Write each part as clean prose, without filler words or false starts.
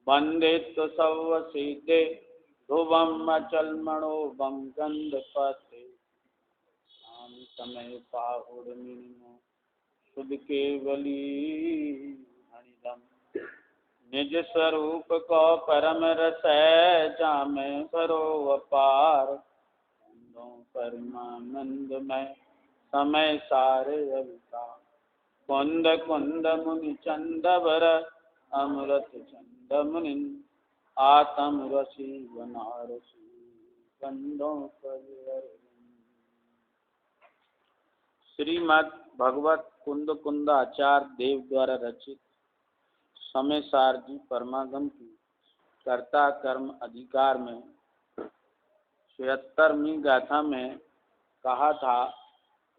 वंदित्व सौवसीते ध्रुवम अचलमणो बम गंधपते आम समय पाहुर्मिनो शुद्ध केवली हरिदम निज स्वरूप को परम रस जामे करो अपार परमानंद में समय सारे अवतार कुंद कुंद मुनि चंदवर अमृत चंद मुनि आत्म रसी बनारसी कंदों पर। श्रीमद् भगवत कुंद कुंदाचार्य देव द्वारा रचित समय सार जी परमागम की कर्ता कर्म अधिकार में 76वीं गाथा में कहा था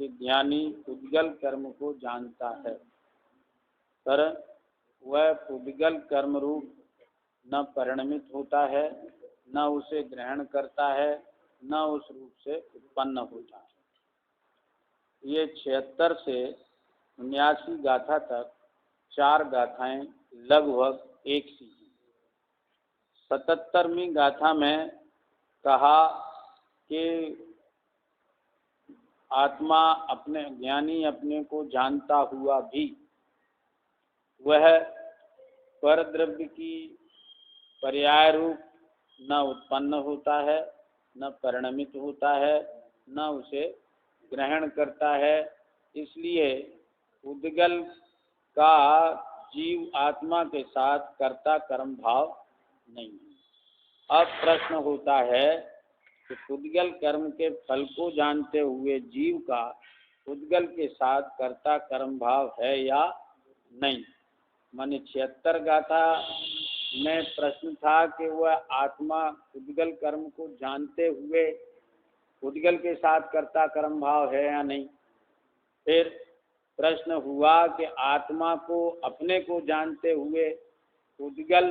कि ज्ञानी पुद्गल कर्म को जानता है, पर वह पुद्गल कर्म रूप न परिणमित होता है, न उसे ग्रहण करता है, न उस रूप से उत्पन्न होता है। ये 76 से 79 गाथा तक 4 गाथाएं लगभग एक सी हैं। 77वीं गाथा में कहा कि आत्मा अपने ज्ञानी अपने को जानता हुआ भी वह परद्रव्य की पर्याय रूप न उत्पन्न होता है, न परिणमित होता है, न उसे ग्रहण करता है। इसलिए उद्गल का जीव आत्मा के साथ कर्ता कर्म भाव नहीं है। अब प्रश्न होता है कि उद्गल कर्म के फल को जानते हुए जीव का उद्गल के साथ कर्ता कर्म भाव है या नहीं। माने 76 गाथा में प्रश्न था कि वह आत्मा उद्गल कर्म को जानते हुए उद्गल के साथ कर्ता कर्म भाव है या नहीं। फिर प्रश्न हुआ कि आत्मा को अपने को जानते हुए उद्गल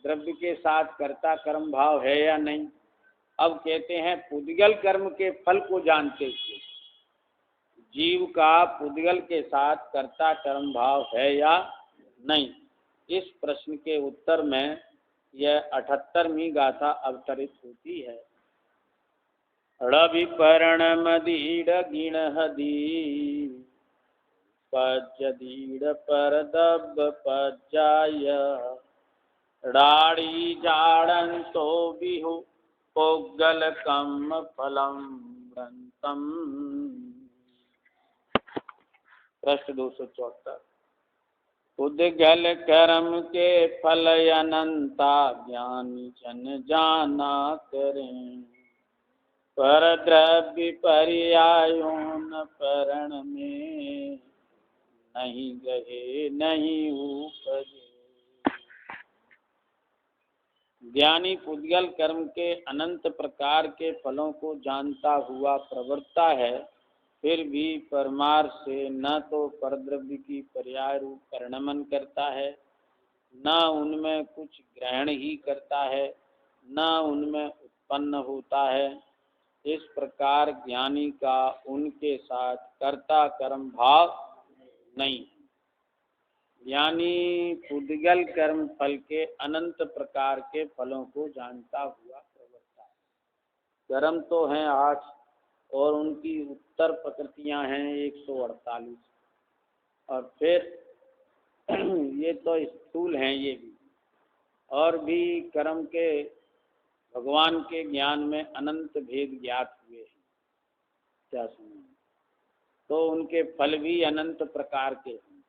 द्रव्य के साथ कर्ता कर्म भाव है या नहीं। अब कहते हैं पुद्गल कर्म के फल को जानते हुए जीव का पुद्गल के साथ कर्ता कर्म भाव है या नहीं। इस प्रश्न के उत्तर में यह 78वीं गाथा अवतरित होती है। ऋविपर्ण मदीड गिण हदी पज्जदीड परदब पज्जाय डाड़ी जाड़न तो बिहु पोगल कम फलम वृंतम। प्रश्न 274। उद्गल कर्म के फल अनंता ज्ञानी जन जाना करें पर द्रव्य पर्यायों न परण में नहीं गए नहीं उपजे। ज्ञानी पुद्गल कर्म के अनंत प्रकार के फलों को जानता हुआ प्रवृत्ता है, फिर भी परमार्थ से न तो परद्रव्य की पर्याय रूप परिणमन करता है, न उनमें कुछ ग्रहण ही करता है, न उनमें उत्पन्न होता है। इस प्रकार ज्ञानी का उनके साथ कर्ता कर्म भाव नहीं। ज्ञानी पुद्गल कर्म फल के अनंत प्रकार के फलों को जानता हुआ प्रवृत्ता है। कर्म तो हैं 8 और उनकी उत्तर प्रकृतियां हैं 148 और फिर ये तो स्थूल हैं ये भी, और भी कर्म के भगवान के ज्ञान में अनंत भेद ज्ञात हुए हैं। क्या समझ, तो उनके फल भी अनंत प्रकार के हैं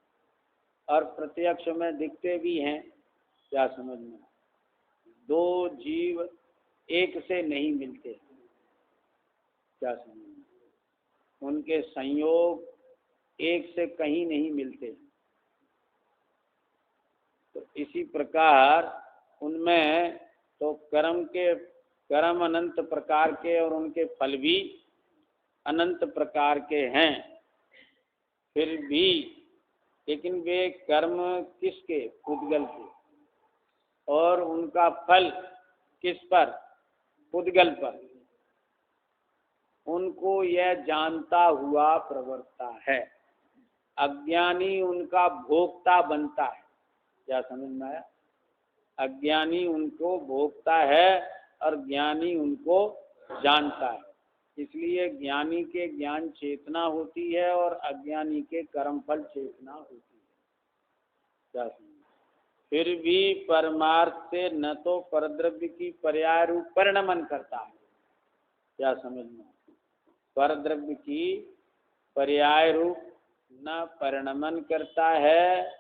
और प्रत्यक्ष में दिखते भी हैं। क्या समझ में, 2 जीव एक से नहीं मिलते। क्या समझ में, उनके संयोग एक से कहीं नहीं मिलते। तो इसी प्रकार उनमें तो कर्म अनंत प्रकार के और उनके फल भी अनंत प्रकार के हैं। फिर भी लेकिन वे कर्म किसके, पुद्गल के, और उनका फल किस पर, पुद्गल पर। उनको यह जानता हुआ प्रवृत्ता है। अज्ञानी उनका भोक्ता बनता है। क्या समझ में आया। अज्ञानी उनको भोगता है और ज्ञानी उनको जानता है। इसलिए ज्ञानी के ज्ञान चेतना होती है और अज्ञानी के कर्मफल चेतना होती है। फिर भी परमार्थ से न तो परद्रव्य की पर्याय रूप परिणमन करता है, क्या समझना, परद्रव्य की पर्याय रूप न परिणमन करता है,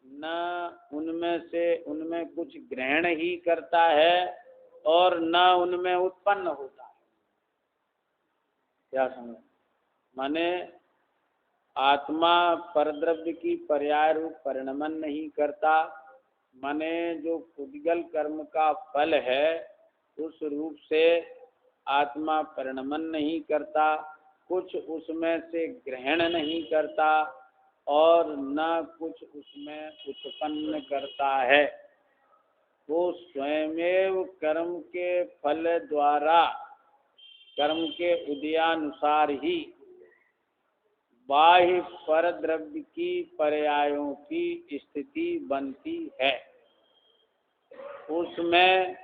न उनमें कुछ ग्रहण ही करता है और न उनमें उत्पन्न होता है। क्या समझ, माने आत्मा परद्रव्य की पर्याय रूप परिणमन नहीं करता, माने जो पुद्गल कर्म का फल है उस रूप से आत्मा परिणमन नहीं करता, कुछ उसमें से ग्रहण नहीं करता और न कुछ उसमें उत्पन्न करता है। वो स्वयमेव कर्म के फल द्वारा कर्म के उदयानुसार ही बाह्य परद्रव्य की पर्यायों की स्थिति बनती है। उसमें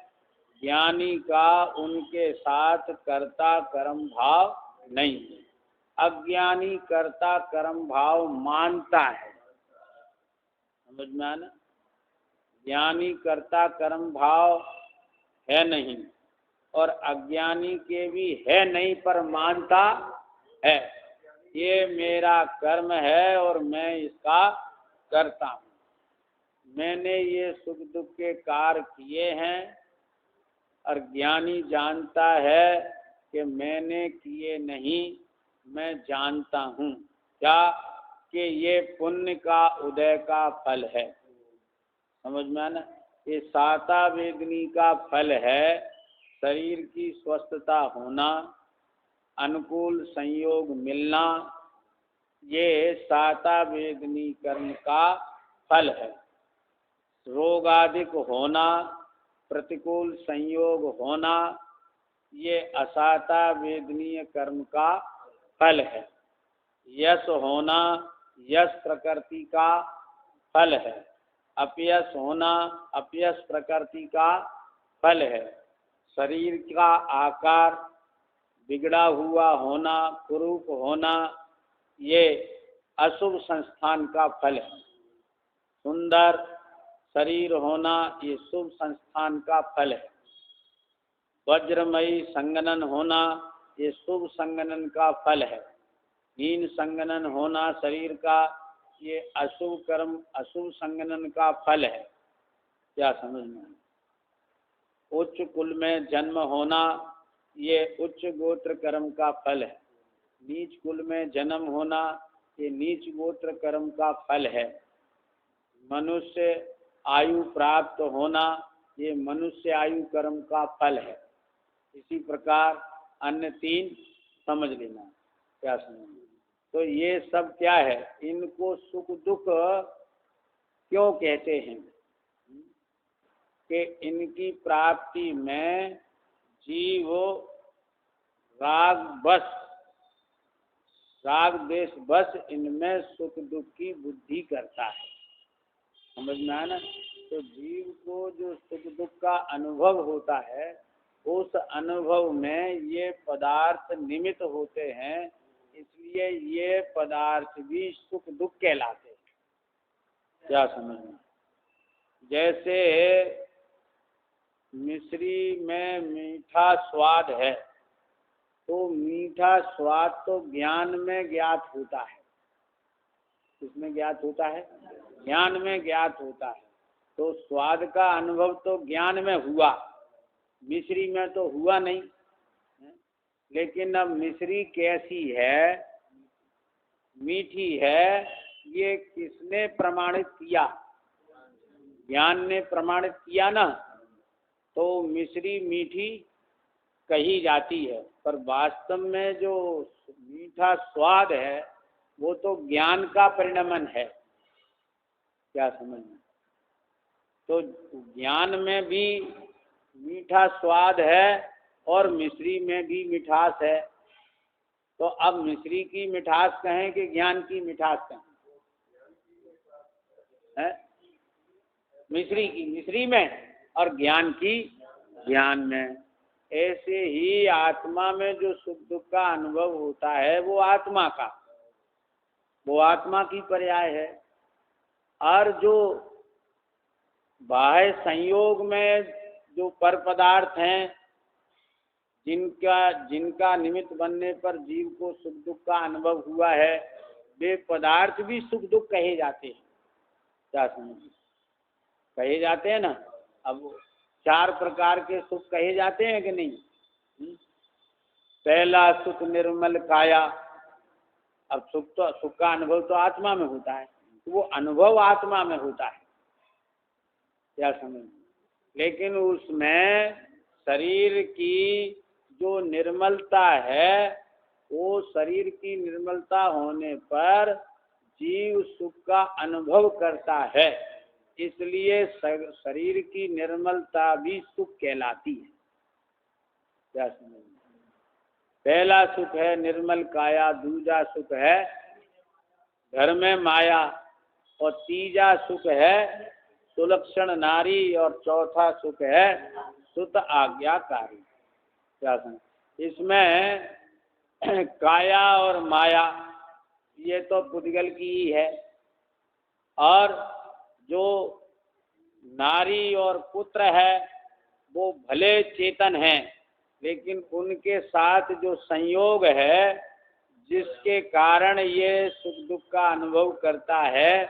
ज्ञानी का उनके साथ कर्ता कर्म भाव नहीं, अज्ञानी कर्ता कर्म भाव मानता है। समझ में आना, ज्ञानी कर्ता कर्म भाव है नहीं और अज्ञानी के भी है नहीं पर मानता है, ये मेरा कर्म है और मैं इसका करता हूँ, मैंने ये सुख दुख के कार्य किए हैं। और ज्ञानी जानता है कि मैंने किए नहीं, मैं जानता हूँ क्या, कि ये पुण्य का उदय का फल है। समझ में आना, ये साता वेदनी का फल है, शरीर की स्वस्थता होना, अनुकूल संयोग मिलना, ये साता वेदनी कर्म का फल है। रोगाधिक होना, प्रतिकूल संयोग होना, ये असाता वेदनीय कर्म का फल है। यश होना, यश प्रकृति का फल है। अपयश होना, अपयश प्रकृति का फल है। शरीर का आकार बिगड़ा हुआ होना, कुरूप होना, ये अशुभ संस्थान का फल है। सुंदर शरीर होना, ये शुभ संस्थान का फल है। वज्रमयी संगनन होना, ये शुभ संगनन का फल है। हीन संगनन होना शरीर का, ये अशुभ कर्म अशुभ संगनन का फल है। क्या समझ में, उच्च कुल में जन्म होना, ये उच्च गोत्र कर्म का फल है। नीच कुल में जन्म होना, ये नीच गोत्र कर्म का फल है। मनुष्य आयु प्राप्त होना, ये मनुष्य आयु कर्म का फल है। इसी प्रकार अन्य तीन समझ लेना। क्या समझ, तो ये सब क्या है, इनको सुख दुख क्यों कहते हैं कि इनकी प्राप्ति में जीव राग बस, राग देश बस इनमें सुख दुख की बुद्धि करता है। समझ में आया ना, तो जीव को जो सुख दुख का अनुभव होता है, उस अनुभव में ये पदार्थ निमित्त होते हैं, इसलिए ये पदार्थ भी सुख दुख कहलाते हैं। क्या समझना, जैसे मिश्री में मीठा स्वाद है, तो मीठा स्वाद तो ज्ञान में ज्ञात होता है। किसमें ज्ञात होता है, ज्ञान में ज्ञात होता है। तो स्वाद का अनुभव तो ज्ञान में हुआ, मिश्री में तो हुआ नहीं। लेकिन अब मिश्री कैसी है, मीठी है, ये किसने प्रमाणित किया, ज्ञान ने प्रमाणित किया ना। तो मिश्री मीठी कही जाती है, पर वास्तव में जो मीठा स्वाद है वो तो ज्ञान का परिणमन है। क्या समझना, तो ज्ञान में भी मीठा स्वाद है और मिश्री में भी मिठास है। तो अब मिश्री की मिठास कहें कि ज्ञान की मिठास कहें, है? मिश्री में और ज्ञान की ज्ञान में। ऐसे ही आत्मा में जो सुख दुख का अनुभव होता है वो आत्मा की पर्याय है। और जो बाह्य संयोग में जो पर पदार्थ हैं जिनका निमित्त बनने पर जीव को सुख दुख का अनुभव हुआ है, वे पदार्थ भी सुख दुख कहे जाते हैं। क्या समझिए, कहे जाते हैं ना। अब 4 प्रकार के सुख कहे जाते हैं कि नहीं? पहला सुख निर्मल काया। अब सुख का अनुभव तो आत्मा में होता है, तो वो अनुभव आत्मा में होता है। क्या समझ? लेकिन उसमें शरीर की जो निर्मलता है, वो शरीर की निर्मलता होने पर जीव सुख का अनुभव करता है, इसलिए शरीर की निर्मलता भी सुख कहलाती है। क्या समझ? पहला सुख है निर्मल काया, दूजा सुख है घर में माया, और तीजा सुख है सुलक्षण नारी, और चौथा सुख है सुत आज्ञाकारी। क्या समझ? इसमें काया और माया ये तो पुद्गल की ही है, और जो नारी और पुत्र है वो भले चेतन हैं, लेकिन उनके साथ जो संयोग है जिसके कारण ये सुख दुख का अनुभव करता है,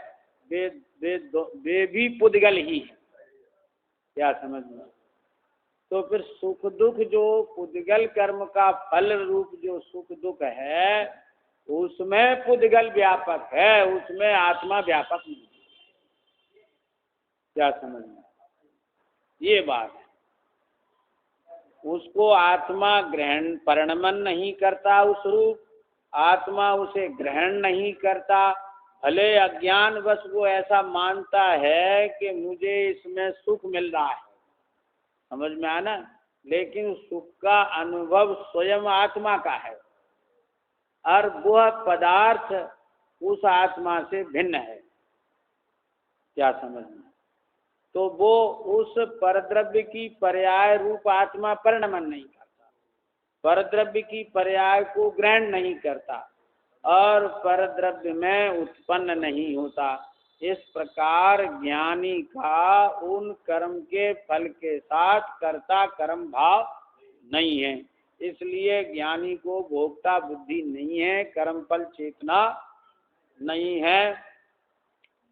वे भी पुद्गल ही है। क्या समझ में? तो फिर सुख दुख जो पुद्गल कर्म का फल रूप जो सुख दुख है, उसमें पुद्गल व्यापक है, उसमें आत्मा व्यापक नहीं। क्या समझ में? ये बात है। उसको आत्मा ग्रहण परिणमन नहीं करता, उस रूप आत्मा उसे ग्रहण नहीं करता। भले अज्ञान बस वो ऐसा मानता है कि मुझे इसमें सुख मिल रहा है, समझ में आना, लेकिन सुख का अनुभव स्वयं आत्मा का है, और वह पदार्थ उस आत्मा से भिन्न है। क्या समझ में? तो वो उस परद्रव्य की पर्याय रूप आत्मा परिणमन नहीं करता, परद्रव्य की पर्याय को ग्रहण नहीं करता, और परद्रव्य में उत्पन्न नहीं होता। इस प्रकार ज्ञानी का उन कर्म के फल के साथ कर्ता कर्म भाव नहीं है, इसलिए ज्ञानी को भोक्ता बुद्धि नहीं है, कर्म फल चेतना नहीं है,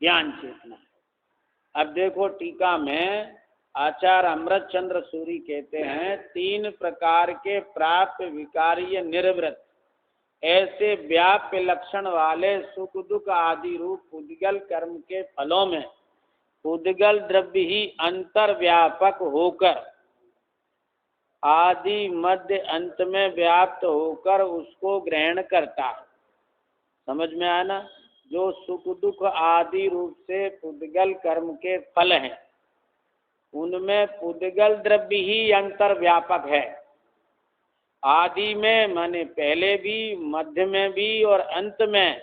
ज्ञान चेतना है। अब देखो टीका में आचार्य अमृतचंद्र सूरी कहते हैं, 3 प्रकार के प्राप्य विकार्य निर्वृत्त ऐसे व्याप्य लक्षण वाले सुख दुख आदि रूप पुद्गल कर्म के फलों में पुद्गल द्रव्य ही अंतर्व्यापक होकर आदि मध्य अंत में व्याप्त होकर उसको ग्रहण करता है। समझ में आया ना? जो सुख दुख आदि रूप से पुद्गल कर्म के फल हैं, उनमें पुद्गल द्रव्य ही अंतर्व्यापक है। आदि में माने पहले भी, मध्य में भी और अंत में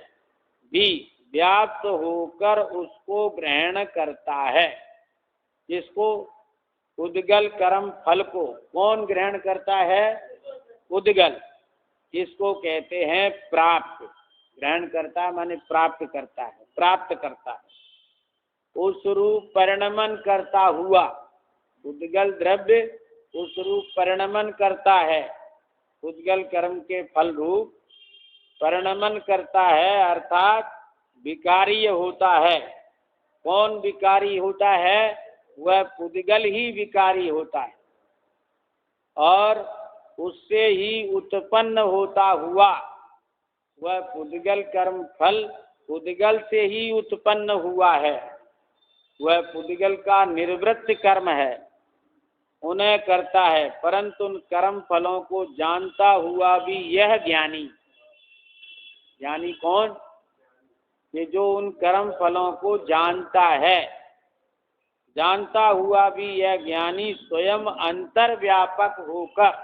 भी व्याप्त होकर उसको ग्रहण करता है। जिसको पुद्गल कर्म फल को कौन ग्रहण करता है? पुद्गल। इसको कहते हैं प्राप्त। ग्रहण करता माने प्राप्त करता है, प्राप्त करता है। उस रूप परिणमन करता हुआ पुद्गल द्रव्य उस रूप परिणमन करता है, पुद्गल कर्म के फल रूप परिणमन करता है, अर्थात विकारी होता है। कौन विकारी होता है? वह पुद्गल ही विकारी होता है, और उससे ही उत्पन्न होता हुआ वह पुद्गल कर्म फल पुद्गल से ही उत्पन्न हुआ है। वह पुद्गल का निर्वृत्त कर्म है, उन्हें करता है, परंतु उन कर्म फलों को जानता हुआ भी यह ज्ञानी, ज्ञानी कौन? कि जो उन कर्म फलों को जानता है, जानता हुआ भी यह ज्ञानी स्वयं अंतर्व्यापक होकर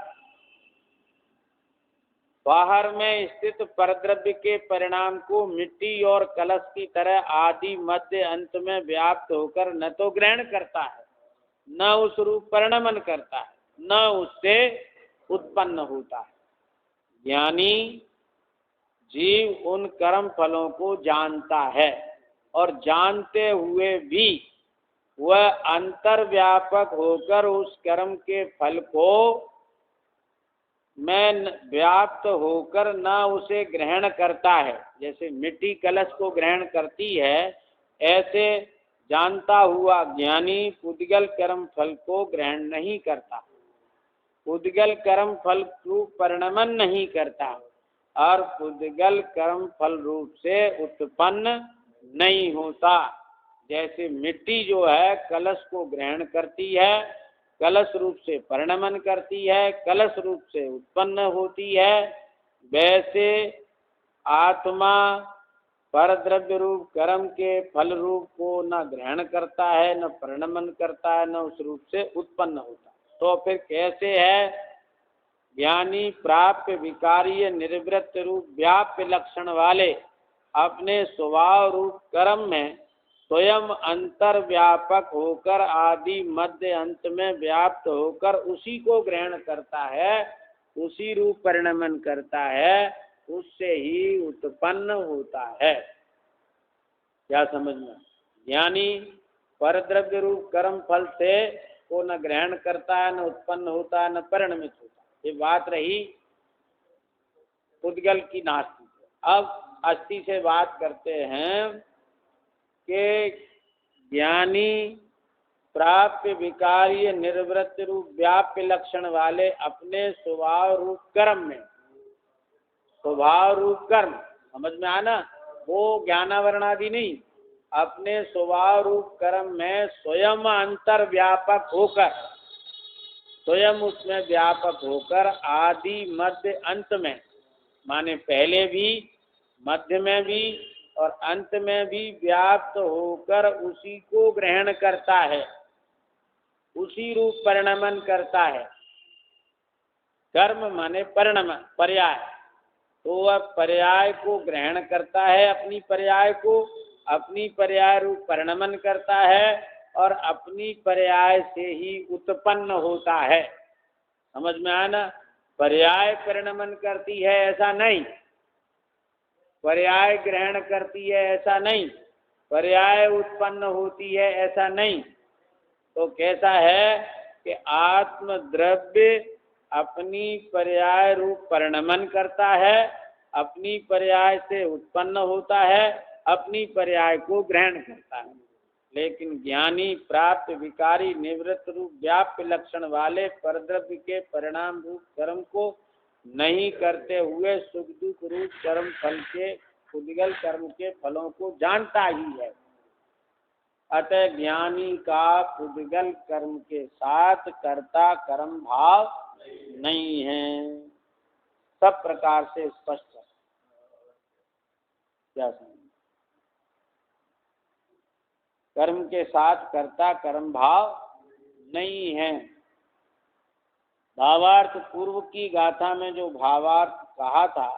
बाहर में स्थित परद्रव्य के परिणाम को मिट्टी और कलश की तरह आदि मध्य अंत में व्याप्त होकर न तो ग्रहण करता है, न उस रूप परिणमन करता है, न उससे उत्पन्न होता है। ज्ञानी जीव उन कर्म फलों को जानता है और जानते हुए भी वह अंतर्व्यापक होकर उस कर्म के फल को में व्याप्त होकर न उसे ग्रहण करता है। जैसे मिट्टी कलश को ग्रहण करती है, ऐसे जानता हुआ ज्ञानी पुद्गल कर्म फल को ग्रहण नहीं करता, पुद्गल कर्म फल रूप परिणमन नहीं करता और पुद्गल कर्म फल रूप से उत्पन्न नहीं होता। जैसे मिट्टी जो है कलश को ग्रहण करती है, कलश रूप से परिणमन करती है, कलश रूप से उत्पन्न होती है, वैसे आत्मा परद्रव्य रूप कर्म के फल रूप को न ग्रहण करता है, न परिणमन करता है, न उस रूप से उत्पन्न होता। तो फिर कैसे है? ज्ञानी प्राप्य विकारीय निर्वृत्त रूप व्याप्य लक्षण वाले अपने स्वभाव रूप कर्म में स्वयं अंतर्व्यापक होकर आदि मध्य अंत में व्याप्त होकर उसी को ग्रहण करता है, उसी रूप परिणमन करता है, उससे ही उत्पन्न होता है। क्या समझ में? ज्ञानी परद्रव्य रूप कर्म फल से को न ग्रहण करता है, न उत्पन्न होता है, न परिणमित होता। ये बात रही पुद्गल की नास्ति। अब अस्थि से बात करते हैं कि ज्ञानी प्राप्य विकारीय निर्वृत्त रूप व्याप्य लक्षण वाले अपने स्वभाव रूप कर्म में, स्वभाव रूप कर्म समझ में आना, वो ज्ञानावरणादि नहीं, अपने स्वभाव रूप कर्म में स्वयं अंतर्व्यापक होकर, स्वयं उसमें व्यापक होकर आदि मध्य अंत में, माने पहले भी मध्य में भी और अंत में भी व्याप्त होकर उसी को ग्रहण करता है, उसी रूप परिणमन करता है। कर्म माने परिणमन, पर्याय, तो वह पर्याय को ग्रहण करता है, अपनी पर्याय को, अपनी पर्याय रूप परिणमन करता है और अपनी पर्याय से ही उत्पन्न होता है। समझ में आना? पर्याय परिणमन करती है ऐसा नहीं, पर्याय ग्रहण करती है ऐसा नहीं, पर्याय उत्पन्न होती है ऐसा नहीं। तो कैसा है कि आत्म द्रव्य अपनी पर्याय रूप परिणमन करता है, अपनी पर्याय से उत्पन्न होता है, अपनी पर्याय को ग्रहण करता है। लेकिन ज्ञानी प्राप्त विकारी निवृत्त रूप व्याप्य लक्षण वाले परद्रव्य के परिणाम रूप कर्म को नहीं करते हुए सुख दुख रूप कर्म फल के पुद्गल कर्म के फलों को जानता ही है। अतः ज्ञानी का पुद्गल कर्म के साथ कर्ता कर्म भाव नहीं है। सब प्रकार से स्पष्ट है। क्या समझ? कर्म के साथ कर्ता कर्म भाव नहीं है। भावार्थ पूर्व की गाथा में जो भावार्थ कहा था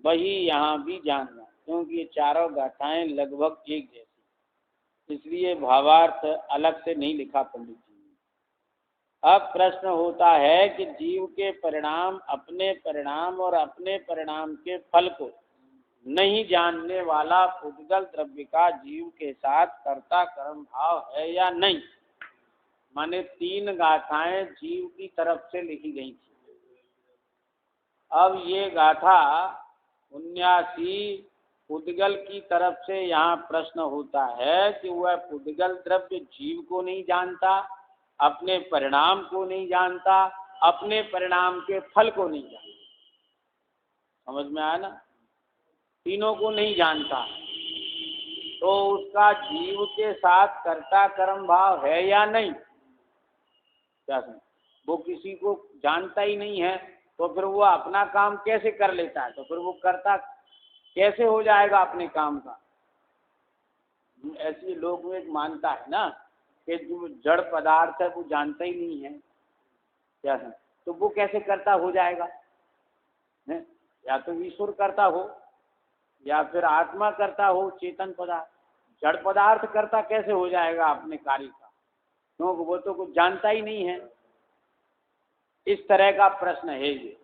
वही यहाँ भी जानना, क्योंकि ये चारों गाथाएं लगभग एक जैसी, इसलिए भावार्थ अलग से नहीं लिखा पंडित जी ने। अब प्रश्न होता है कि जीव के परिणाम, अपने परिणाम और अपने परिणाम के फल को नहीं जानने वाला पुद्गल द्रव्य का जीव के साथ कर्ता कर्म भाव है या नहीं। माने 3 गाथाएं जीव की तरफ से लिखी गई थी। अब ये गाथा 79 पुद्गल की तरफ से यहाँ प्रश्न होता है कि वह पुद्गल द्रव्य जीव को नहीं जानता, अपने परिणाम को नहीं जानता, अपने परिणाम के फल को नहीं जानता। समझ में आया ना? तीनों को नहीं जानता, तो उसका जीव के साथ कर्ता कर्म भाव है या नहीं? क्या समझ? वो किसी को जानता ही नहीं है, तो फिर वो अपना काम कैसे कर लेता है? तो फिर वो कर्ता कैसे हो जाएगा अपने काम का? ऐसे लोग में एक मानता है ना कि जो जड़ पदार्थ है वो जानता ही नहीं है। क्या समझ? तो वो कैसे कर्ता हो जाएगा? है? या तो ईश्वर करता हो या फिर आत्मा करता हो, चेतन पदार्थ। जड़ पदार्थ करता कैसे हो जाएगा अपने कार्य का, क्योंकि वो तो कुछ जानता ही नहीं है। इस तरह का प्रश्न है ये।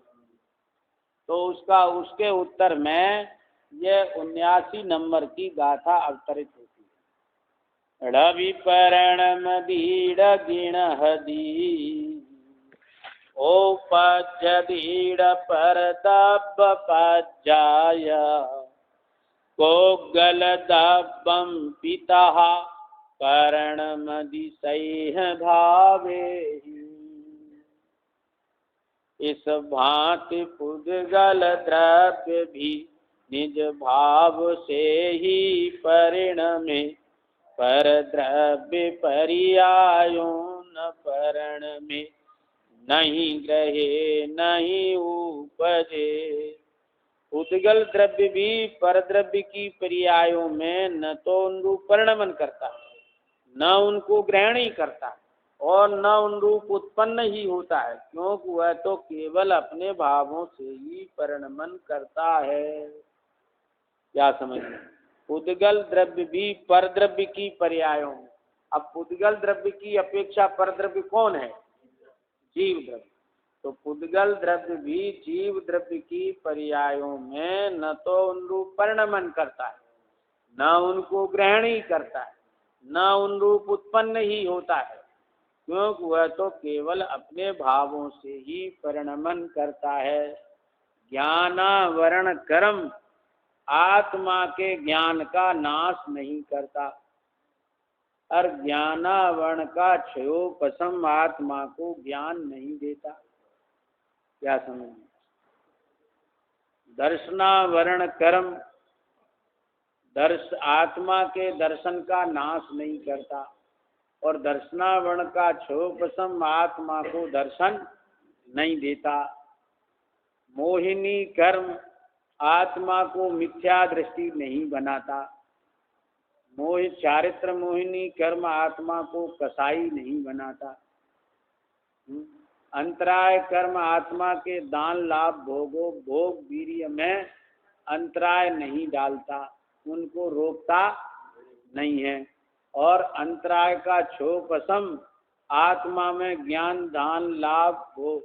तो उसके उत्तर में ये 79 नंबर की गाथा अवतरित होती है। ढविपरणमदीड गिणहदी ओपज्यदीड परदब्बपज्जाय कोगलदब्बं पितः परणमदिसैह भावेहि। इस भांति पुद्गल द्रव्य भी निज भाव से ही परिणमे, पर द्रव्य पर्यायो न परण में नहीं ग्रहे नहीं उपजे। उद्गल द्रव्य भी पर द्रव्य की पर्यायों में न तो अनुरूप परिणमन करता, न उनको ग्रहण ही करता और न अनुरूप उत्पन्न ही होता है, क्योंकि वह तो केवल अपने भावों से ही परिणमन करता है। क्या समझ में? उद्गल द्रव्य भी पर द्रव्य की पर्यायों में। अब उद्गल द्रव्य की अपेक्षा पर द्रव्य कौन है? जीव द्रव्य। तो पुद्गल द्रव्य भी जीव द्रव्य की पर्यायों में न तो अनुरूप परिणमन करता है, न उनको ग्रहण ही करता है, न अनुरूप उत्पन्न ही होता है, क्योंकि वह तो केवल अपने भावों से ही परिणमन करता है। ज्ञानावरण कर्म आत्मा के ज्ञान का नाश नहीं करता, और ज्ञानावरण का क्षयोपशम आत्मा को ज्ञान नहीं देता। क्या समझ? दर्शनावरण कर्म आत्मा के दर्शन का नाश नहीं करता, और दर्शनावरण का क्षयोपशम आत्मा को दर्शन नहीं देता। मोहिनी कर्म आत्मा को मिथ्या दृष्टि नहीं बनाता। चारित्र मोहिनी कर्म आत्मा को कसाई नहीं बनाता। अंतराय कर्म आत्मा के दान लाभ भोग वीर्य में अंतराय नहीं डालता, उनको रोकता नहीं है। और अंतराय का क्षोपशम आत्मा में ज्ञान दान लाभ भोग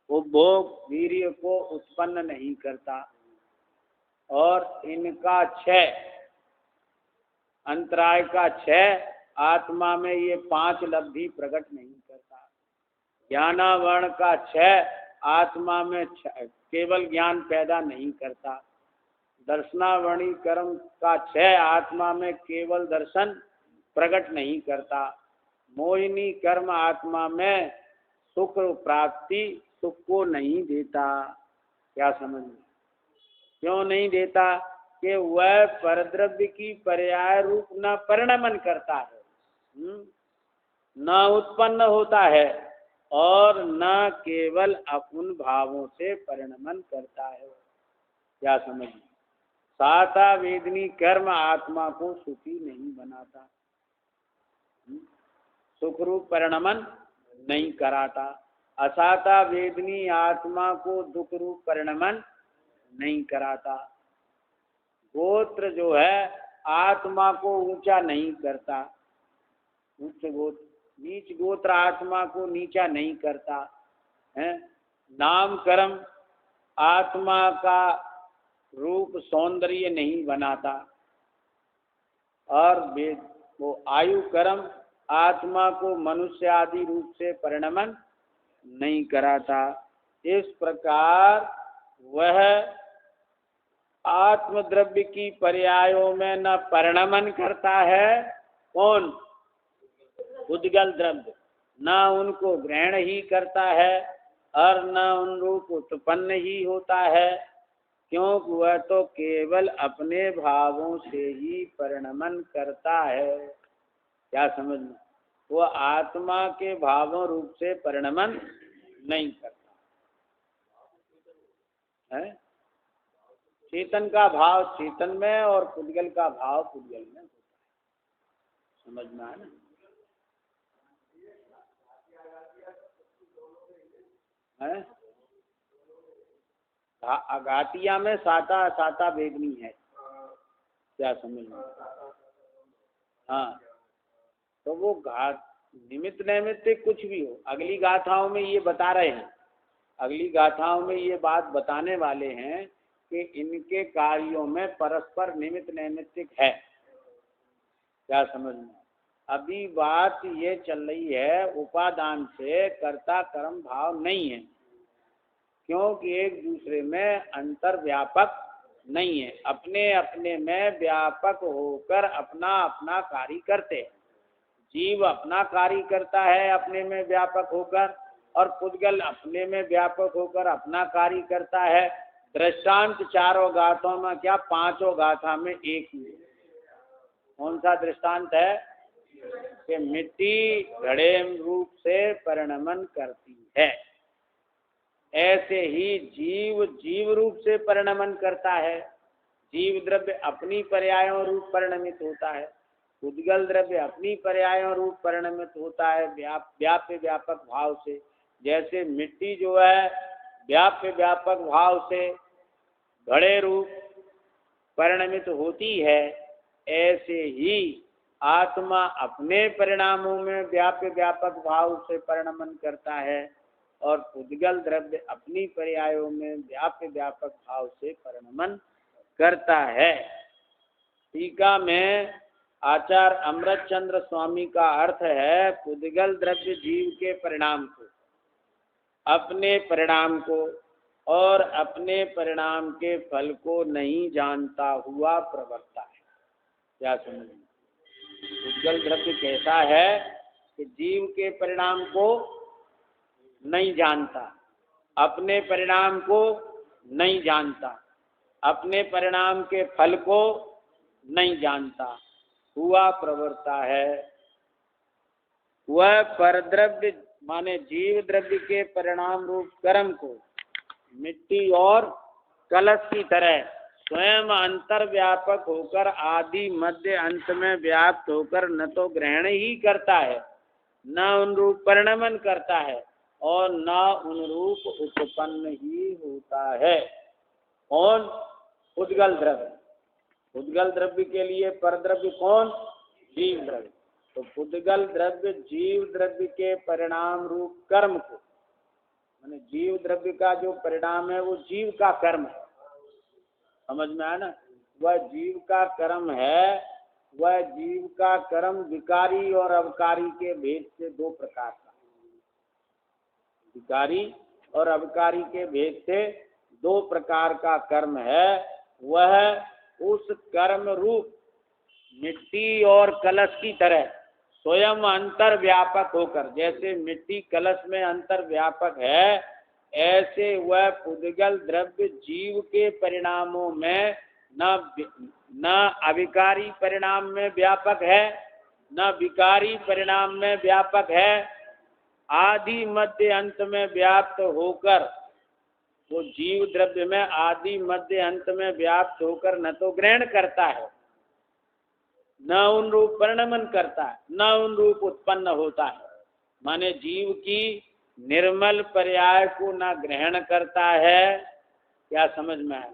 उपभोग वीर्य को उत्पन्न नहीं करता। और इनका क्षय, अंतराय का क्षय आत्मा में ये 5 लब्धि प्रकट नहीं करता। ज्ञानावरण का क्षय आत्मा में केवल ज्ञान पैदा नहीं करता। दर्शनावरणी कर्म का क्षय आत्मा में केवल दर्शन प्रकट नहीं करता। मोहिनी कर्म आत्मा में सुख प्राप्ति सुख को नहीं देता। क्या समझ में? क्यों नहीं देता? कि वह परद्रव्य की पर्याय रूप न परिणमन करता है, न उत्पन्न होता है, और न केवल अपन भावों से परिणमन करता है। क्या समझ? साता वेदनी कर्म आत्मा को सुखी नहीं बनाता, सुख रूप परिणमन नहीं कराता। असाता वेदनी आत्मा को दुख रूप परिणमन नहीं कराता। गोत्र जो है आत्मा को ऊंचा नहीं करता, उच्च गोत्र नीच गोत्र आत्मा को नीचा नहीं करता है। नाम कर्म आत्मा का रूप सौंदर्य नहीं बनाता, और वो आयु कर्म आत्मा को मनुष्य आदि रूप से परिणमन नहीं कराता। इस प्रकार वह आत्मद्रव्य की पर्यायों में न परिणमन करता है, कौन? उद्गल द्रव्य, न उनको ग्रहण ही करता है और न उन रूप उत्पन्न ही होता है, क्योंकि वह तो केवल अपने भावों से ही परिणमन करता है। क्या समझ में? वो आत्मा के भावों रूप से परिणमन नहीं करता है। चेतन का भाव चेतन में और पुद्गल का भाव पुद्गल में होता है। समझ में आया ना? है? घातिया में साता साता बेगनी है, क्या समझ में? हाँ, तो वो घात निमित्त नैमित्तिक कुछ भी हो, अगली गाथाओं में ये बता रहे हैं, अगली गाथाओं में ये बात बताने वाले हैं कि इनके कार्यों में परस्पर निमित्त नैमित्तिक है, क्या समझ में? अभी बात ये चल रही है उपादान से कर्ता कर्म भाव नहीं है, क्योंकि एक दूसरे में अंतर व्यापक नहीं है, अपने अपने में व्यापक होकर अपना अपना कार्य करते हैं। जीव अपना कार्य करता है अपने में व्यापक होकर, और पुद्गल अपने में व्यापक होकर अपना कार्य करता है। दृष्टांत चारों गाथों में क्या, पांचों गाथा में एक ही है। कौन सा दृष्टांत है? कि मिट्टी घड़े रूप से परिणमन करती है, ऐसे ही जीव जीव रूप से परिणमन करता है। जीव द्रव्य अपनी पर्यायों रूप परिणमित होता है, पुद्गल द्रव्य अपनी पर्यायों रूप परिणमित होता है व्याप्य व्यापक भाव से। जैसे मिट्टी जो है व्याप्य व्यापक भाव से घड़े रूप परिणमित होती है, ऐसे ही आत्मा अपने परिणामों में व्याप्य व्यापक भाव से परिणमन करता है, और पुद्गल द्रव्य अपनी पर्यायों में व्याप्य व्यापक भाव से परिणमन करता है। टीका में आचार्य अमृतचंद्र स्वामी का अर्थ है, पुद्गल द्रव्य जीव के परिणाम को, अपने परिणाम को और अपने परिणाम के फल को नहीं जानता हुआ प्रवर्ता है, क्या समझ? पुद्गल द्रव्य कैसा है कि जीव के परिणाम को नहीं जानता, अपने परिणाम को नहीं जानता, अपने परिणाम के फल को नहीं जानता हुआ प्रवर्ता है। वह परद्रव्य माने जीव द्रव्य के परिणाम रूप कर्म को मिट्टी और कलश की तरह स्वयं अंतर व्यापक होकर आदि मध्य अंत में व्याप्त होकर न तो ग्रहण ही करता है, न उन रूप परिणमन करता है, और न उन रूप उत्पन्न ही होता है। कौन? पुद्गल द्रव्य। पुद्गल द्रव्य के लिए परद्रव्य कौन? जीव द्रव्य। तो पुद्गल द्रव्य जीव द्रव्य के परिणाम रूप कर्म को, माने जीव द्रव्य का जो परिणाम है वो जीव का कर्म है, समझ में आया ना? वह जीव का कर्म है, वह जीव का कर्म विकारी और अवकारी के भेद से दो प्रकार का, विकारी और अवकारी के भेद से दो प्रकार का कर्म है। वह उस कर्म रूप मिट्टी और कलश की तरह स्वयं अंतर व्यापक होकर, जैसे मिट्टी कलश में अंतर व्यापक है, ऐसे वह पुद्गल द्रव्य जीव के परिणामों में न अविकारी परिणाम में व्यापक है, न विकारी परिणाम में व्यापक है, आदि मध्य अंत में व्याप्त होकर, वो जीव द्रव्य में आदि मध्य अंत में व्याप्त होकर न तो ग्रहण करता है, न उन रूप परिणमन करता है, न उन रूप उत्पन्न होता है। माने जीव की निर्मल पर्याय को न ग्रहण करता है, क्या समझ में है?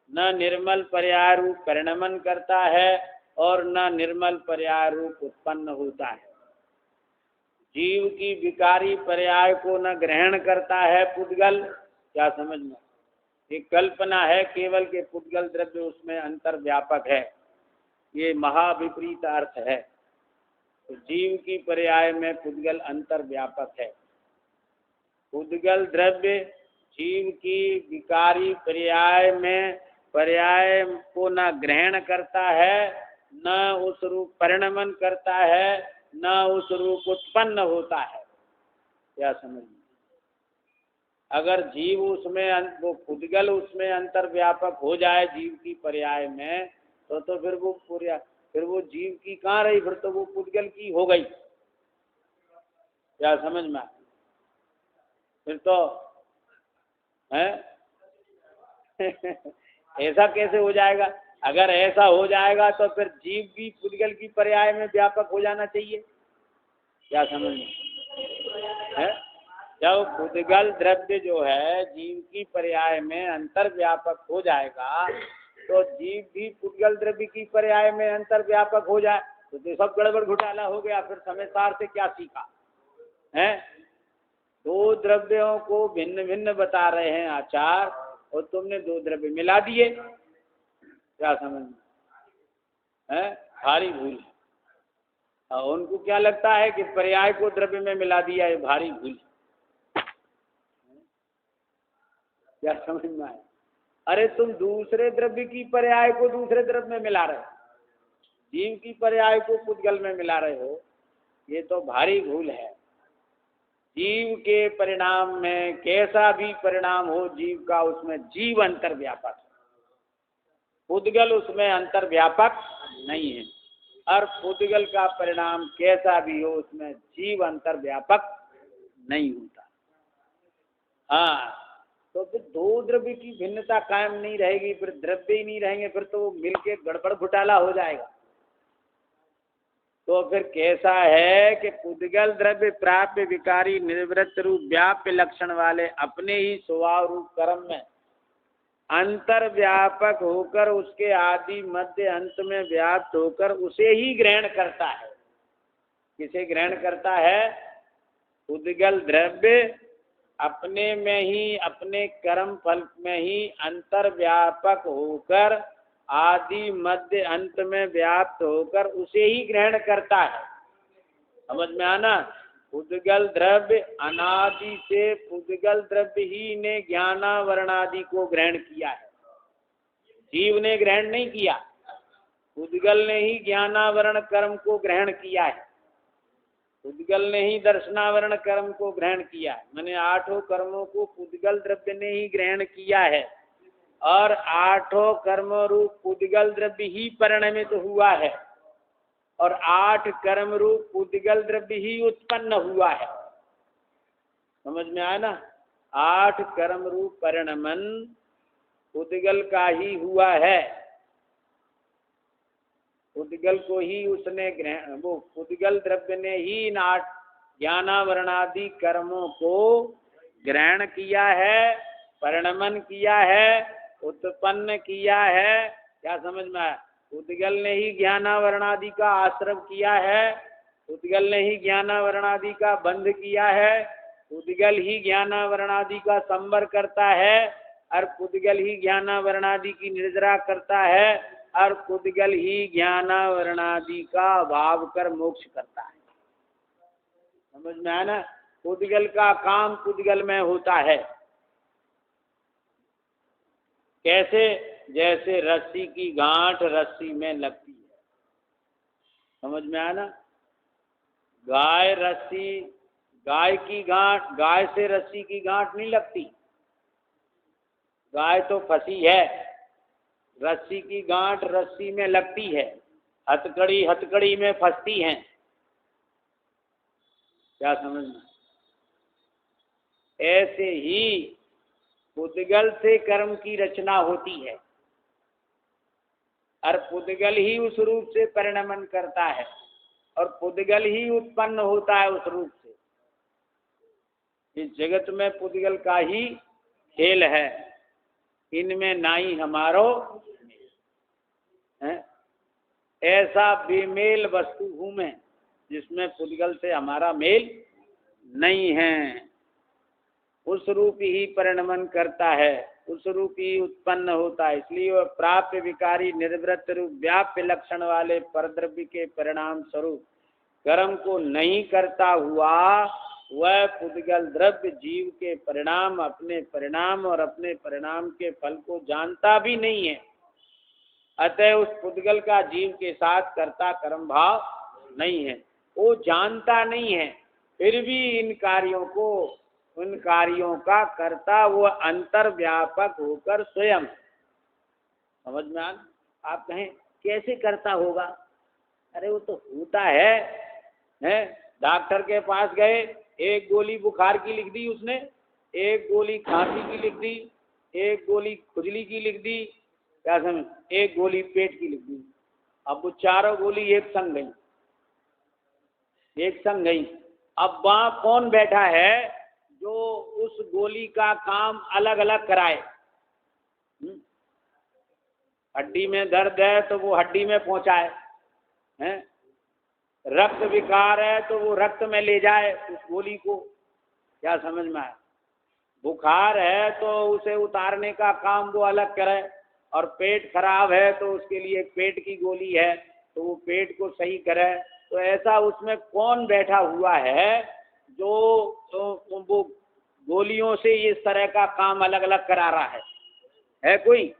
न निर्मल पर्याय रूप परिणमन करता है और न निर्मल पर्याय रूप उत्पन्न होता है। जीव की विकारी पर्याय को न ग्रहण करता है पुद्गल, क्या समझ में? एक कल्पना है केवल के पुद्गल द्रव्य उसमें अंतर व्यापक है, ये महाविपरीत अर्थ है। तो जीव की पर्याय में पुद्गल अंतर व्यापक है। पुद्गल द्रव्य जीव की विकारी पर्याय में पर्याय को न ग्रहण करता है, न उस रूप परिणमन करता है, न उस रूप उत्पन्न होता है, क्या समझ में? अगर जीव उसमें वो पुद्गल उसमें अंतर व्यापक हो जाए जीव की पर्याय में, तो फिर वो जीव की कहाँ रही, फिर तो वो पुद्गल की हो गई, क्या समझ में? फिर तो है ऐसा कैसे हो जाएगा? अगर ऐसा हो जाएगा तो फिर जीव भी पुद्गल की पर्याय में व्यापक हो जाना चाहिए, क्या समझ में है? जब पुद्गल द्रव्य जो है जीव की पर्याय में अंतर्व्यापक हो जाएगा तो जीव भी पुद्गल द्रव्य की पर्याय में अंतर्व्यापक हो जाए तो सब गड़बड़ घोटाला हो गया। फिर समय सार से क्या सीखा है? दो द्रव्यों को भिन्न भिन्न बता रहे हैं आचार और तुमने दो द्रव्य मिला दिए, क्या समझ में है? भारी भूल है। और उनको क्या लगता है कि पर्याय को द्रव्य में मिला दिया, ये भारी भूल। क्या समझ में आया? अरे तुम दूसरे द्रव्य की पर्याय को दूसरे द्रव्य में मिला रहे हो, जीव की पर्याय को पुद्गल में मिला रहे हो, ये तो भारी भूल है। जीव के परिणाम में कैसा भी परिणाम हो जीव का, उसमें जीव अंतर्व्यापक है, पुद्गल उसमें अंतर्व्यापक नहीं है। और पुद्गल का परिणाम कैसा भी हो उसमें जीव अंतर्व्यापक नहीं होता। हाँ, तो फिर दो द्रव्य की भिन्नता कायम नहीं रहेगी, फिर द्रव्य ही नहीं रहेंगे, फिर तो वो मिलके गड़बड़ घोटाला हो जाएगा। तो फिर कैसा है कि पुद्गल द्रव्य प्राप्य विकारी निर्वृत्त रूप व्याप्य लक्षण वाले अपने ही स्वभाव रूप कर्म में अंतर्व्यापक होकर उसके आदि मध्य अंत में व्याप्त होकर उसे ही ग्रहण करता है। किसे ग्रहण करता है? पुद्गल द्रव्य अपने में ही, अपने कर्म फल में ही अंतर्व्यापक होकर आदि मध्य अंत में व्याप्त होकर उसे ही ग्रहण करता है। समझ में आना? पुद्गल द्रव्य अनादि से पुद्गल द्रव्य ही ने ज्ञानावरणादि को ग्रहण किया है, जीव ने ग्रहण नहीं किया। पुद्गल ने ही ज्ञानावरण कर्म को ग्रहण किया है, पुद्गल ने ही दर्शनावरण कर्म को ग्रहण किया है। मैंने आठों कर्मों को पुद्गल द्रव्य ने ही ग्रहण किया है और आठों कर्म रूप पुद्गल द्रव्य ही परिणमित तो हुआ है और आठ कर्म रूप पुद्गल द्रव्य ही उत्पन्न हुआ है। समझ में आया ना? आठ कर्म रूप परिणमन पुद्गल का ही हुआ है, पुद्गल को ही उसने ग्रहण, वो पुद्गल द्रव्य ने ही इन आठ ज्ञानावरणादि कर्मों को ग्रहण किया है, परिणमन किया है, उत्पन्न किया है। क्या समझ में आया? पुद्गल ने ही ज्ञानावरणादि का आश्रय किया है, पुद्गल ने ही ज्ञानावरणादि का बंध किया है, पुद्गल ही ज्ञानावरणादि का संवर करता है और पुद्गल ही ज्ञानावरणादि की निर्जरा करता है और पुद्गल ही ज्ञानावरणादि का अभाव कर मोक्ष करता है। समझ में आया ना? पुद्गल का काम पुद्गल में होता है। कैसे? जैसे रस्सी की गांठ रस्सी में लगती है। समझ में आया ना? गाय रस्सी, गाय की गांठ, गाय से रस्सी की गांठ नहीं लगती, गाय तो फंसी है, रस्सी की गांठ रस्सी में लगती है, हथकड़ी हथकड़ी में फंसती हैं। क्या समझ में? ऐसे ही पुद्गल से कर्म की रचना होती है और पुद्गल ही उस रूप से परिणमन करता है और पुद्गल ही उत्पन्न होता है उस रूप से। इस जगत में पुद्गल का ही खेल है, इनमें नाई हमारो है। ऐसा बेमेल वस्तु हूं मैं जिसमें पुद्गल से हमारा मेल नहीं है। उस रूप ही परिणमन करता है, उस रूप ही उत्पन्न होता है। इसलिए वह प्राप्य विकारी निर्वृत्त रूप व्याप्य लक्षण वाले परद्रव्य के परिणाम स्वरूप कर्म को नहीं करता हुआ वह पुद्गल द्रव्य जीव के परिणाम, अपने परिणाम और अपने परिणाम के फल को जानता भी नहीं है। अतः उस पुद्गल का जीव के साथ कर्ता कर्म भाव नहीं है, वो जानता नहीं है, फिर भी इन कार्यों को, उन कार्यों का कर्ता वो अंतर्व्यापक होकर स्वयं। समझ में आ? आप कहें कैसे करता होगा? अरे वो तो होता है। डॉक्टर के पास गए, एक गोली बुखार की लिख दी उसने, एक गोली खांसी की लिख दी, एक गोली खुजली की लिख दी, क्या समझ, एक गोली पेट की लिख दी। अब वो चारों गोली एक संग गई। अब वहां कौन बैठा है? जो उस गोली का काम अलग अलग कराए। हड्डी में दर्द है तो वो हड्डी में पहुंचाए, हैं? रक्त विकार है तो वो रक्त में ले जाए उस गोली को। क्या समझ में आया? बुखार है तो उसे उतारने का काम वो अलग करे, और पेट खराब है तो उसके लिए पेट की गोली है तो वो पेट को सही करे। तो ऐसा उसमें कौन बैठा हुआ है जो वो गोलियों से इस तरह का काम अलग अलग करा रहा है कोई?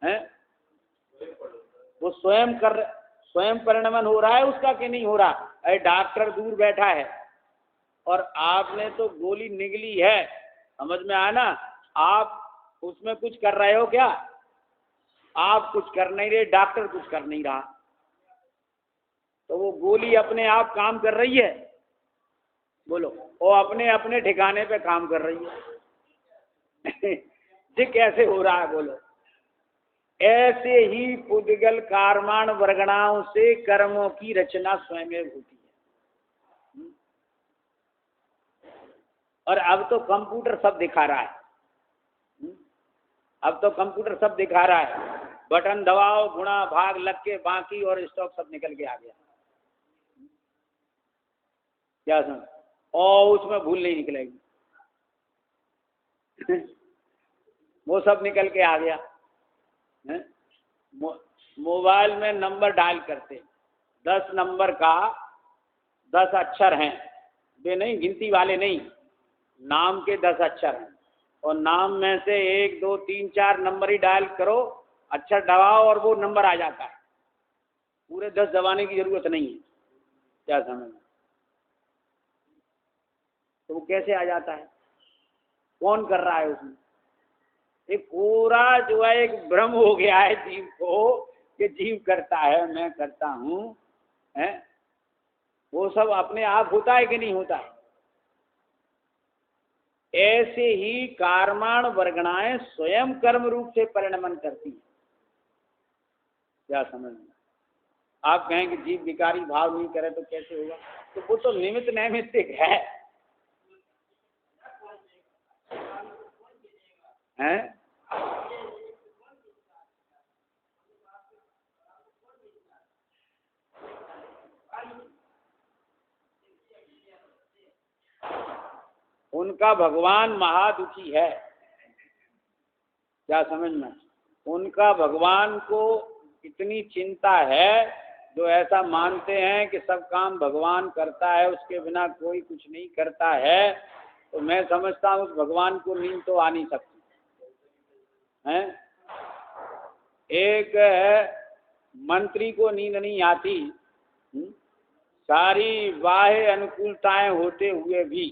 है वो स्वयं परिणमन हो रहा है उसका कि नहीं हो रहा? अरे डॉक्टर दूर बैठा है और आपने तो गोली निगली है, समझ में आया ना? आप उसमें कुछ कर रहे हो क्या? आप कुछ कर नहीं रहे, डॉक्टर कुछ कर नहीं रहा, तो वो गोली अपने आप काम कर रही है? बोलो, वो अपने अपने ठिकाने पे काम कर रही है। ये कैसे हो रहा है बोलो? ऐसे ही पुद्गल कार्माण वर्गणाओं से कर्मों की रचना स्वयं होती है। और अब तो कंप्यूटर सब दिखा रहा है। अब तो कंप्यूटर सब दिखा रहा है, बटन दबाओ, गुणा भाग लग के बाकी और स्टॉक सब निकल के आ गया। क्या समझ? और उसमें भूल नहीं निकलेगी। वो सब निकल के आ गया। मोबाइल में नंबर डायल करते, 10 नंबर का 10 अक्षर हैं, वे नहीं गिनती वाले नहीं, नाम के 10 अक्षर हैं, और नाम में से 1 2 3 4 नंबर ही डायल करो, अक्षर दबाओ और वो नंबर आ जाता है। पूरे 10 दबाने की जरूरत नहीं है। क्या समझ? तो वो कैसे आ जाता है? कौन कर रहा है उसमें? एक पूरा जो है एक भ्रम हो गया है जीव को कि जीव करता है, मैं करता हूँ, है? वो सब अपने आप होता है कि नहीं होता? ऐसे ही कार्माण वर्गणाएं स्वयं कर्म रूप से परिणमन करती है। क्या समझ में? आप कहें कि जीव विकारी भाव नहीं करे तो कैसे होगा? तो वो तो निमित्त नैमित्तिक है, हैं? उनका भगवान महादुखी है। क्या समझ में? उनका भगवान को इतनी चिंता है, जो ऐसा मानते हैं कि सब काम भगवान करता है, उसके बिना कोई कुछ नहीं करता है। तो मैं समझता हूँ उस भगवान को नींद तो आ नहीं सकती है। एक मंत्री को नींद नहीं आती, सारी बाह्य अनुकूलताएं होते हुए भी।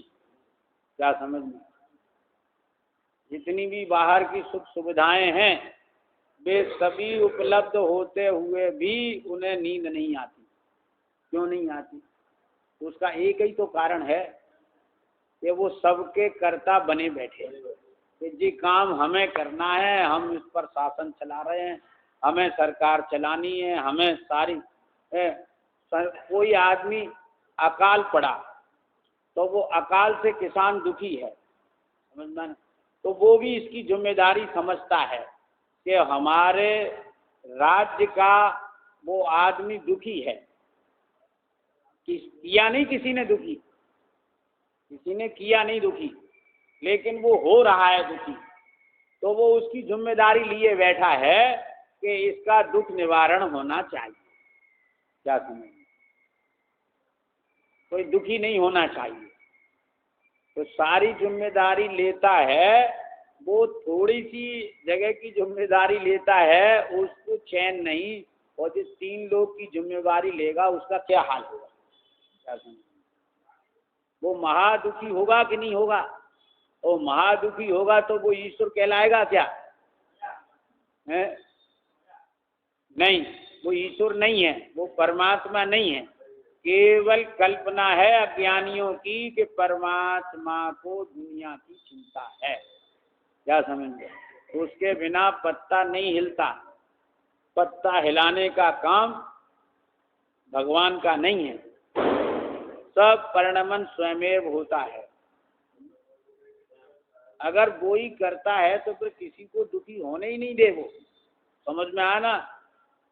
क्या समझ में? जितनी भी बाहर की सुख सुविधाएं हैं वे सभी उपलब्ध होते हुए भी उन्हें नींद नहीं आती। क्यों नहीं आती? उसका एक ही तो कारण है कि वो सबके कर्ता बने बैठे कि जी काम हमें करना है, हम इस पर शासन चला रहे हैं, हमें सरकार चलानी है, हमें सारी कोई आदमी अकाल पड़ा तो वो अकाल से किसान दुखी है, समझना? तो वो भी इसकी जिम्मेदारी समझता है कि हमारे राज्य का वो आदमी दुखी है। किया नहीं किसी ने दुखी, किसी ने किया नहीं दुखी, लेकिन वो हो रहा है दुखी, तो वो उसकी जिम्मेदारी लिए बैठा है कि इसका दुख निवारण होना चाहिए। क्या समझ? कोई दुखी नहीं होना चाहिए, तो सारी जिम्मेदारी लेता है। वो थोड़ी सी जगह की जिम्मेदारी लेता है, उसको चैन नहीं, और जिस 3 लोग की जिम्मेदारी लेगा उसका क्या हाल होगा? क्या समझ? वो महादुखी होगा कि नहीं होगा? और महादुखी होगा तो वो ईश्वर कहलाएगा क्या? है? नहीं, वो ईश्वर नहीं है, वो परमात्मा नहीं है। केवल कल्पना है अज्ञानियों की कि परमात्मा को दुनिया की चिंता है। क्या समझे? तो उसके बिना पत्ता नहीं हिलता। पत्ता हिलाने का काम भगवान का नहीं है, सब परिणमन स्वयमेव होता है। अगर वो ही करता है तो फिर किसी को दुखी होने ही नहीं दे। वो समझ में आया ना,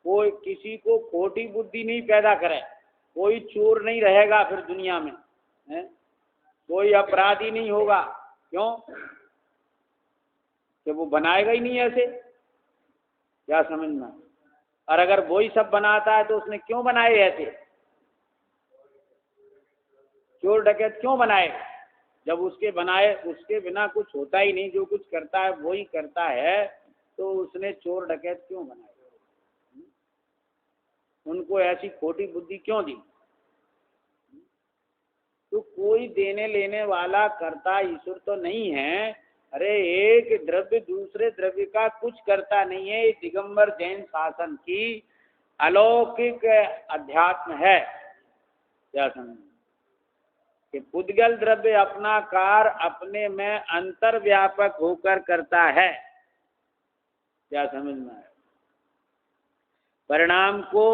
कोई किसी को खोटी बुद्धि नहीं पैदा करे, कोई चोर नहीं रहेगा फिर दुनिया में है? कोई अपराधी नहीं होगा। क्यों? कि वो बनाएगा ही नहीं ऐसे। क्या समझना? और अगर वो ही सब बनाता है तो उसने क्यों बनाए ऐसे? चोर डकैत क्यों बनाए? जब उसके बनाए उसके बिना कुछ होता ही नहीं, जो कुछ करता है वो ही करता है, तो उसने चोर डकैत क्यों बनाए? उनको ऐसी खोटी बुद्धि क्यों दी? तो कोई देने लेने वाला करता ईश्वर तो नहीं है। अरे एक द्रव्य दूसरे द्रव्य का कुछ करता नहीं है। ये दिगंबर जैन शासन की अलौकिक अध्यात्म है। क्या समझ कि पुद्गल द्रव्य अपना कार्य अपने में अंतर व्यापक होकर करता है। क्या समझ में आया? परिणाम को,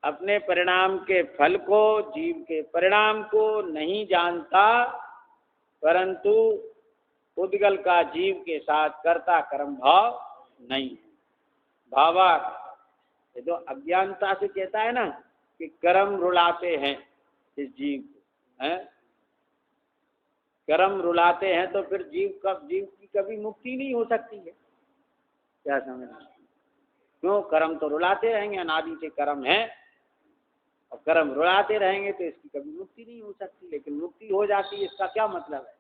अपने परिणाम के फल को, जीव के परिणाम को नहीं जानता, परंतु पुद्गल का जीव के साथ कर्ता कर्म भाव नहीं है। भावार्थ ये तो अज्ञानता से कहता है ना कि कर्म रुलाते हैं इस जीव को, है? कर्म रुलाते हैं तो फिर जीव की कभी मुक्ति नहीं हो सकती है। क्या समझना? क्यों? कर्म तो रुलाते रहेंगे, अनादि से कर्म है और कर्म रुलाते रहेंगे तो इसकी कभी मुक्ति नहीं हो सकती। लेकिन मुक्ति हो जाती है, इसका क्या मतलब है?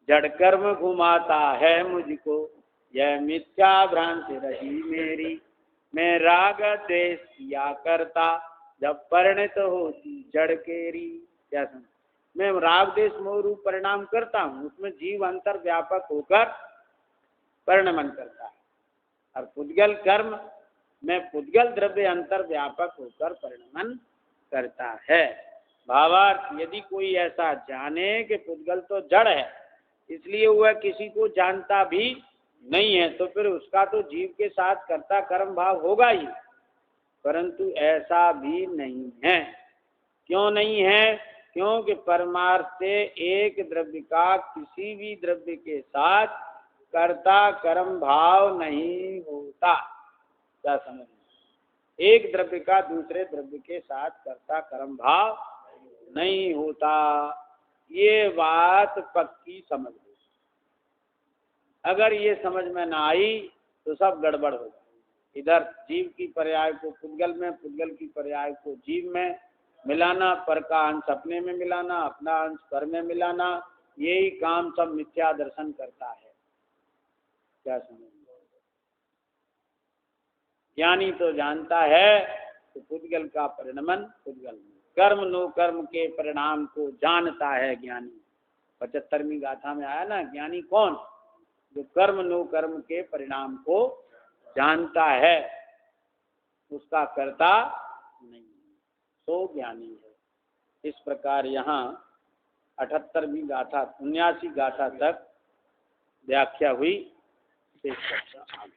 जड़ कर्म घुमाता है मुझको, यह मिथ्या भ्रांति रही मेरी। मैं राग द्वेष किया करता, जब परिणत होती जड़ केरी। क्या समझ? मैं राग द्वेष मोह रूप परिणाम करता हूँ, उसमें जीव अंतर व्यापक होकर परिणमन करता है। और पुद्गल कर्म में पुद्गल द्रव्य अंतर व्यापक होकर परिणमन करता है। भावार्थ यदि कोई ऐसा जाने कि पुद्गल तो जड़ है, इसलिए वह किसी को जानता भी नहीं है, तो फिर उसका तो जीव के साथ कर्ता कर्म भाव होगा ही। परंतु ऐसा भी नहीं है। क्यों नहीं है? क्योंकि परमार्थ से एक द्रव्य का किसी भी द्रव्य के साथ कर्ता कर्म भाव नहीं होता। क्या समझ? एक द्रव्य का दूसरे द्रव्य के साथ कर्ता कर्म भाव नहीं होता। ये बात पक्की समझ लो। अगर ये समझ में ना आई तो सब गड़बड़ होगा। इधर जीव की पर्याय को पुद्गल में, पुद्गल की पर्याय को जीव में मिलाना, पर का अंश अपने में मिलाना, अपना अंश पर में मिलाना, यही काम सब मिथ्या दर्शन करता है। क्या समझ? ज्ञानी तो जानता है कि पुद्गल का परिणमन पुद्गल में, कर्म नो कर्म के परिणाम को जानता है ज्ञानी। 75वीं गाथा में आया ना, ज्ञानी कौन? जो कर्म नो कर्म के परिणाम को जानता है, उसका कर्ता नहीं, तो ज्ञानी है। इस प्रकार यहाँ 78वीं गाथा 79 गाथा तक व्याख्या हुई। शेष कक्षा आगे।